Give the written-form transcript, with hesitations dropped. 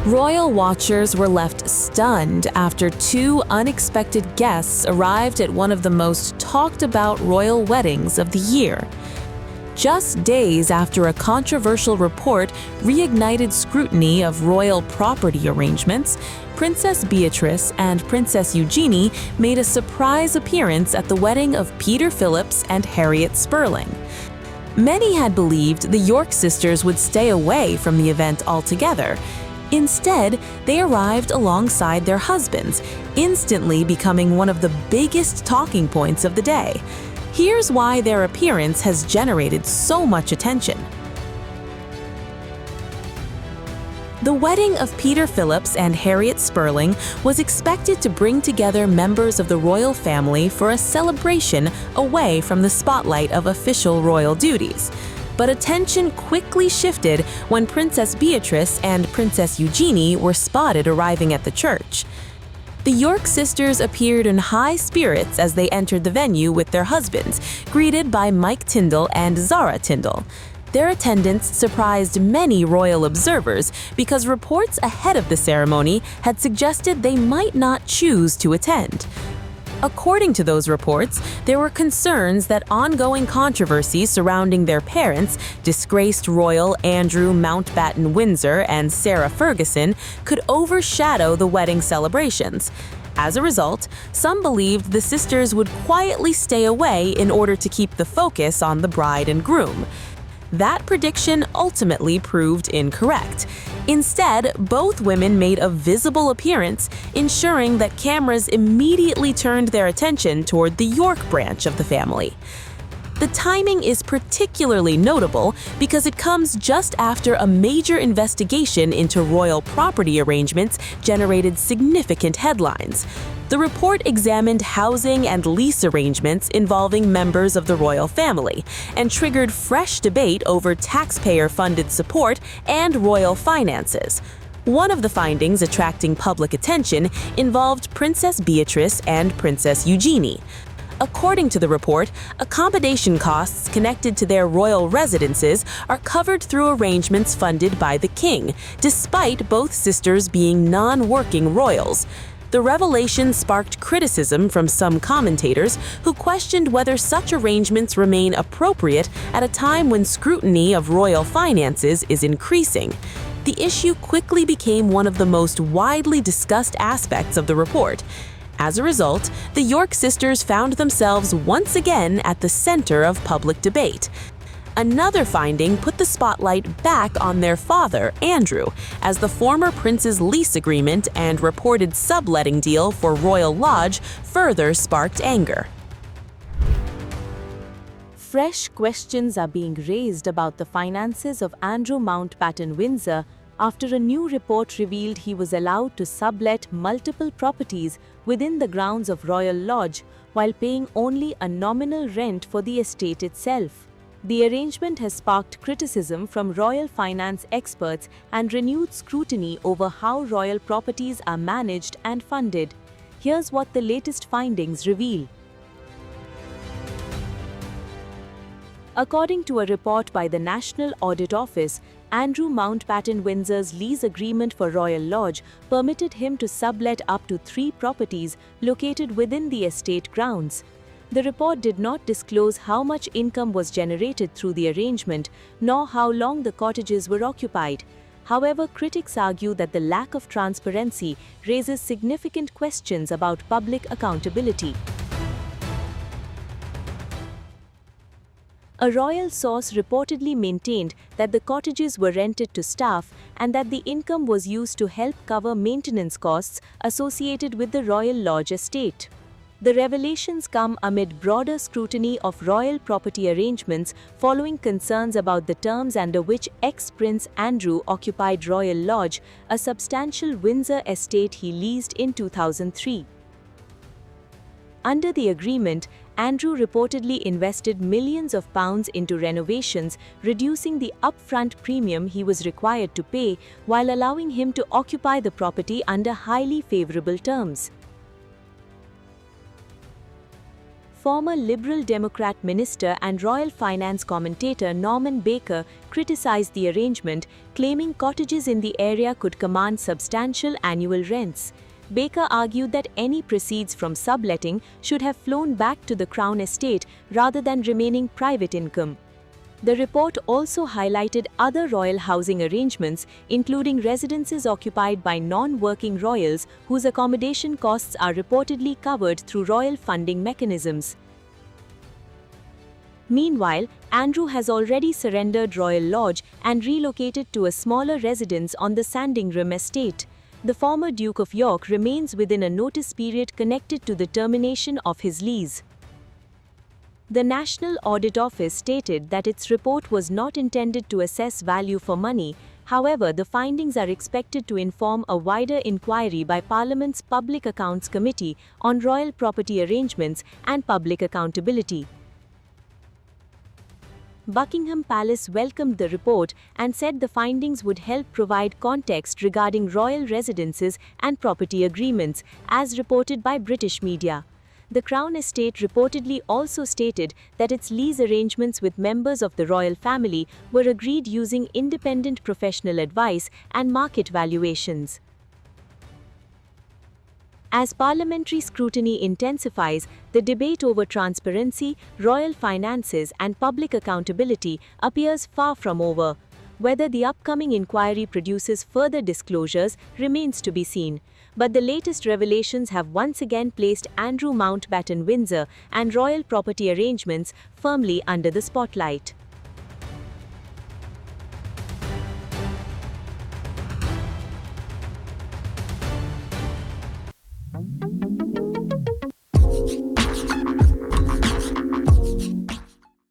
Royal watchers were left stunned after two unexpected guests arrived at one of the most talked-about royal weddings of the year. Just days after a controversial report reignited scrutiny of royal property arrangements, Princess Beatrice and Princess Eugenie made a surprise appearance at the wedding of Peter Phillips and Harriet Sperling. Many had believed the York sisters would stay away from the event altogether. Instead, they arrived alongside their husbands, instantly becoming one of the biggest talking points of the day. Here's why their appearance has generated so much attention. The wedding of Peter Phillips and Harriet Sperling was expected to bring together members of the royal family for a celebration away from the spotlight of official royal duties. But attention quickly shifted when Princess Beatrice and Princess Eugenie were spotted arriving at the church. The York sisters appeared in high spirits as they entered the venue with their husbands, greeted by Mike Tyndall and Zara Tyndall. Their attendance surprised many royal observers because reports ahead of the ceremony had suggested they might not choose to attend. According to those reports, there were concerns that ongoing controversies surrounding their parents, disgraced royal Andrew Mountbatten-Windsor and Sarah Ferguson, could overshadow the wedding celebrations. As a result, some believed the sisters would quietly stay away in order to keep the focus on the bride and groom. That prediction ultimately proved incorrect. Instead, both women made a visible appearance, ensuring that cameras immediately turned their attention toward the York branch of the family. The timing is particularly notable because it comes just after a major investigation into royal property arrangements generated significant headlines. The report examined housing and lease arrangements involving members of the royal family and triggered fresh debate over taxpayer-funded support and royal finances. One of the findings attracting public attention involved Princess Beatrice and Princess Eugenie. According to the report, accommodation costs connected to their royal residences are covered through arrangements funded by the king, despite both sisters being non-working royals. The revelation sparked criticism from some commentators who questioned whether such arrangements remain appropriate at a time when scrutiny of royal finances is increasing. The issue quickly became one of the most widely discussed aspects of the report. As a result, the York sisters found themselves once again at the center of public debate. Another finding put the spotlight back on their father, Andrew, as the former prince's lease agreement and reported subletting deal for Royal Lodge further sparked anger. Fresh questions are being raised about the finances of Andrew Mountbatten-Windsor after a new report revealed he was allowed to sublet multiple properties within the grounds of Royal Lodge while paying only a nominal rent for the estate itself. The arrangement has sparked criticism from royal finance experts and renewed scrutiny over how royal properties are managed and funded. Here's what the latest findings reveal. According to a report by the National Audit Office, Andrew Mountbatten-Windsor's lease agreement for Royal Lodge permitted him to sublet up to 3 properties located within the estate grounds. The report did not disclose how much income was generated through the arrangement, nor how long the cottages were occupied. However, critics argue that the lack of transparency raises significant questions about public accountability. A royal source reportedly maintained that the cottages were rented to staff and that the income was used to help cover maintenance costs associated with the Royal Lodge estate. The revelations come amid broader scrutiny of royal property arrangements following concerns about the terms under which ex-Prince Andrew occupied Royal Lodge, a substantial Windsor estate he leased in 2003. Under the agreement, Andrew reportedly invested millions of pounds into renovations, reducing the upfront premium he was required to pay while allowing him to occupy the property under highly favorable terms. former Liberal Democrat minister and royal finance commentator Norman Baker criticized the arrangement, claiming cottages in the area could command substantial annual rents. Baker argued that any proceeds from subletting should have flown back to the Crown estate rather than remaining private income. The report also highlighted other royal housing arrangements, including residences occupied by non-working royals whose accommodation costs are reportedly covered through royal funding mechanisms. Meanwhile, Andrew has already surrendered Royal Lodge and relocated to a smaller residence on the Sandringham estate. The former Duke of York remains within a notice period connected to the termination of his lease. The National Audit Office stated that its report was not intended to assess value for money. However, the findings are expected to inform a wider inquiry by Parliament's Public Accounts Committee on royal property arrangements and public accountability. Buckingham Palace welcomed the report and said the findings would help provide context regarding royal residences and property agreements, as reported by British media. The Crown Estate reportedly also stated that its lease arrangements with members of the royal family were agreed using independent professional advice and market valuations. As parliamentary scrutiny intensifies, the debate over transparency, royal finances, and public accountability appears far from over. Whether the upcoming inquiry produces further disclosures remains to be seen. But the latest revelations have once again placed Andrew Mountbatten-Windsor and royal property arrangements firmly under the spotlight.